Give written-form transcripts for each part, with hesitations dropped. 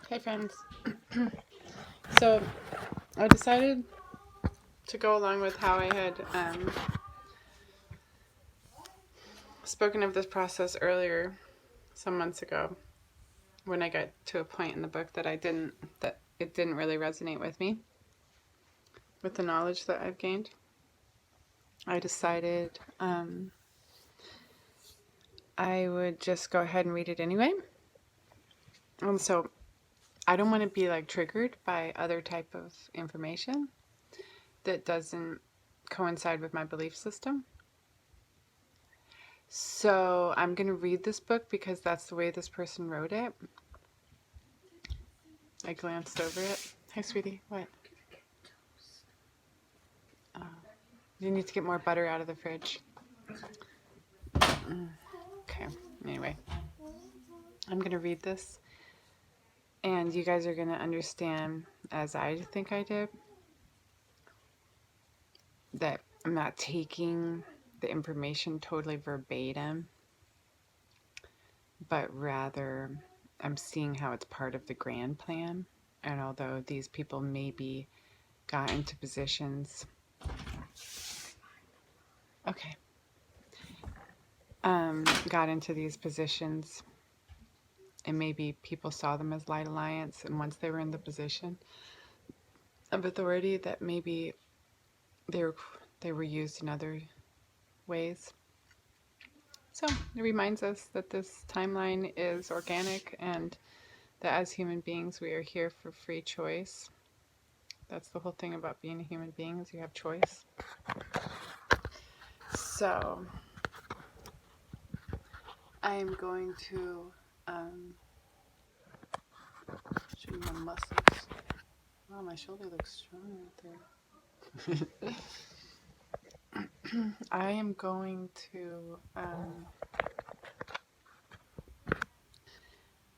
Hey friends. So I decided to go along with how I had spoken of this process earlier some months ago when I got to a point in the book that it didn't really resonate with me with the knowledge that I've gained. I decided I would just go ahead and read it anyway. And so I don't want to be like triggered by other type of information that doesn't coincide with my belief system. So I'm going to read this book because that's the way this person wrote it. I glanced over it. Hi, sweetie. What? Oh, you need to get more butter out of the fridge. Okay. Anyway, I'm going to read this. And you guys are going to understand, as I think I did, that I'm not taking the information totally verbatim, but rather I'm seeing how it's part of the grand plan. And although these people maybe got into positions, got into these positions, and maybe people saw them as Light Alliance, and once they were in the position of authority, that maybe they were used in other ways. So it reminds us that this timeline is organic and that as human beings we are here for free choice. That's the whole thing about being a human being, is you have choice. So I am going to show you my muscles. Wow, my shoulder looks strong right there. I am going to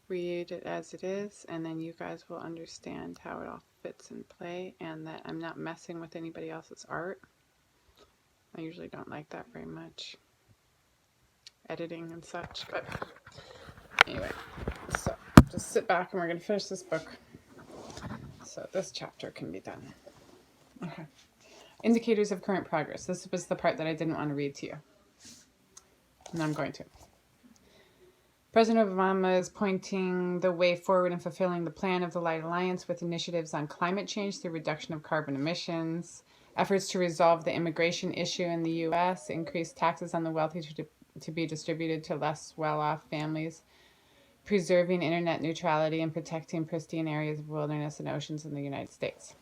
read it as it is, and then you guys will understand how it all fits in play, and that I'm not messing with anybody else's art. I usually don't like that very much, editing and such, but anyway, so just sit back and we're going to finish this book so this chapter can be done. Okay. Indicators of current progress. This was the part that I didn't want to read to you, and I'm going to. President Obama is pointing the way forward in fulfilling the plan of the Light Alliance with initiatives on climate change through reduction of carbon emissions, efforts to resolve the immigration issue in the U.S., increase taxes on the wealthy to be distributed to less well-off families, preserving internet neutrality, and protecting pristine areas of wilderness and oceans in the United States.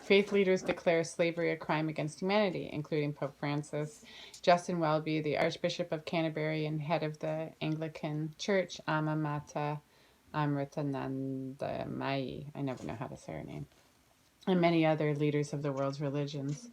Faith leaders declare slavery a crime against humanity, including Pope Francis, Justin Welby, the Archbishop of Canterbury and head of the Anglican Church, Amma Mata Amritanandamayi, I never know how to say her name, and many other leaders of the world's religions,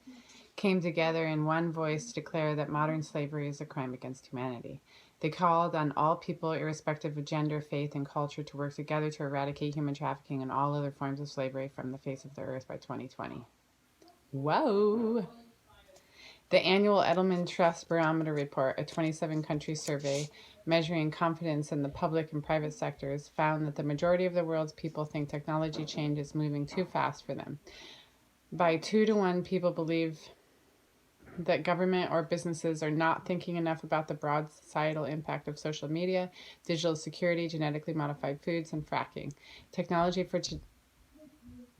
came together in one voice to declare that modern slavery is a crime against humanity. They called on all people, irrespective of gender, faith, and culture, to work together to eradicate human trafficking and all other forms of slavery from the face of the earth by 2020. Whoa! The annual Edelman Trust Barometer Report, a 27-country survey measuring confidence in the public and private sectors, found that the majority of the world's people think technology change is moving too fast for them. By 2-to-1, people believe that government or businesses are not thinking enough about the broad societal impact of social media, digital security, genetically modified foods, and fracking. Technology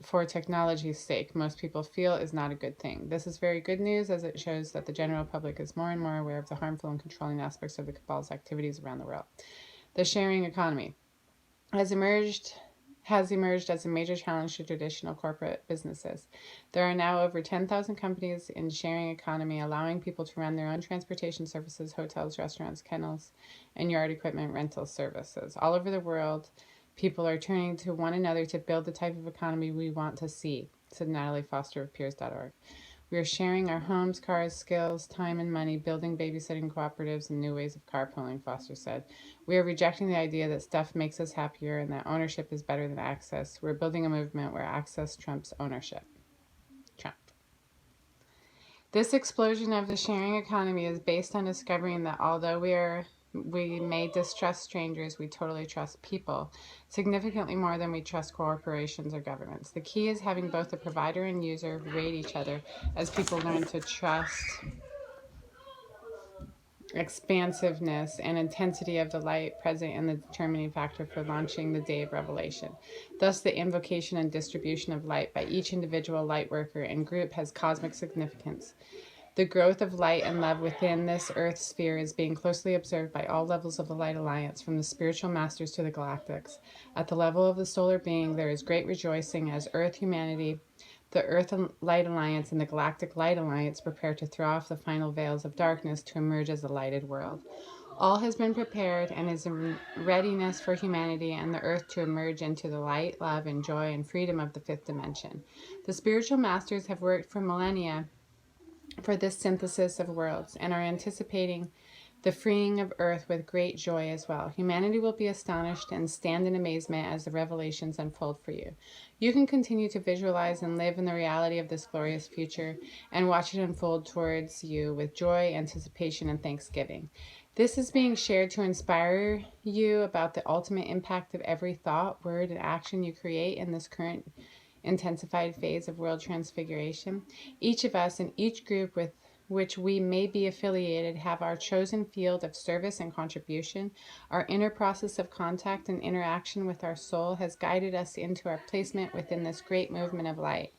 for technology's sake, most people feel is not a good thing. This is very good news, as it shows that the general public is more and more aware of the harmful and controlling aspects of the cabal's activities around the world. The sharing economy has emerged as a major challenge to traditional corporate businesses. There are now over 10,000 companies in sharing economy, allowing people to run their own transportation services, hotels, restaurants, kennels, and yard equipment rental services. All over the world, people are turning to one another to build the type of economy we want to see, said Natalie Foster of Peers.org. We are sharing our homes, cars, skills, time, and money, building babysitting cooperatives and new ways of carpooling, Foster said. We are rejecting the idea that stuff makes us happier and that ownership is better than access. We're building a movement where access trumps ownership. Trump. This explosion of the sharing economy is based on discovering that although we are We may distrust strangers, we totally trust people, significantly more than we trust corporations or governments. The key is having both the provider and user rate each other as people learn to trust expansiveness and intensity of the light present in the determining factor for launching the day of revelation. Thus, the invocation and distribution of light by each individual light worker and group has cosmic significance. The growth of light and love within this earth sphere is being closely observed by all levels of the Light Alliance, from the spiritual masters to the galactics. At the level of the solar being, there is great rejoicing as Earth humanity, the Earth Light Alliance, and the Galactic Light Alliance prepare to throw off the final veils of darkness to emerge as a lighted world. All has been prepared and is in readiness for humanity and the earth to emerge into the light, love, and joy and freedom of the fifth dimension. The spiritual masters have worked for millennia for this synthesis of worlds and are anticipating the freeing of earth with great joy as well. Humanity will be astonished and stand in amazement as the revelations unfold for you. You can continue to visualize and live in the reality of this glorious future and watch it unfold towards you with joy, anticipation, and thanksgiving. This is being shared to inspire you about the ultimate impact of every thought, word, and action you create in this current intensified phase of world transfiguration. Each of us and each group with which we may be affiliated have our chosen field of service and contribution. Our inner process of contact and interaction with our soul has guided us into our placement within this great movement of light.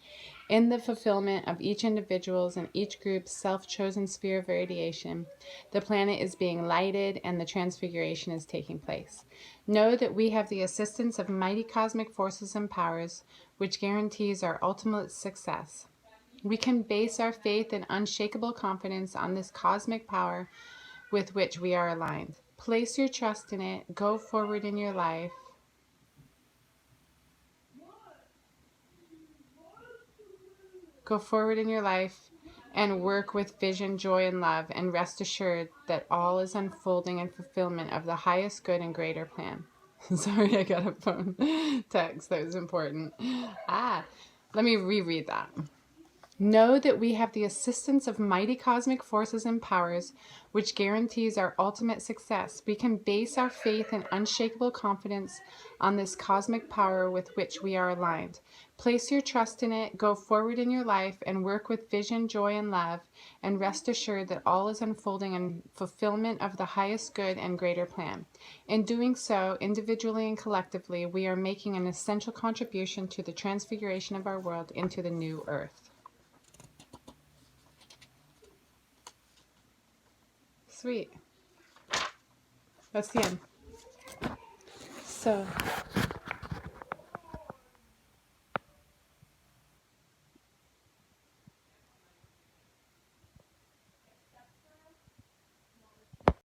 In the fulfillment of each individual's and each group's self-chosen sphere of radiation, the planet is being lighted and the transfiguration is taking place. Know that we have the assistance of mighty cosmic forces and powers, which guarantees our ultimate success. We can base our faith and unshakable confidence on this cosmic power with which we are aligned. Place your trust in it. Go forward in your life. Go forward in your life and work with vision, joy, and love, and rest assured that all is unfolding in fulfillment of the highest good and greater plan. Sorry, I got a phone text that was important. Let me reread that. Know that we have the assistance of mighty cosmic forces and powers, which guarantees our ultimate success. We can base our faith and unshakable confidence on this cosmic power with which we are aligned. Place your trust in it, go forward in your life, and work with vision, joy, and love, and rest assured that all is unfolding in fulfillment of the highest good and greater plan. In doing so, individually and collectively, we are making an essential contribution to the transfiguration of our world into the new earth. Sweet. That's the end. So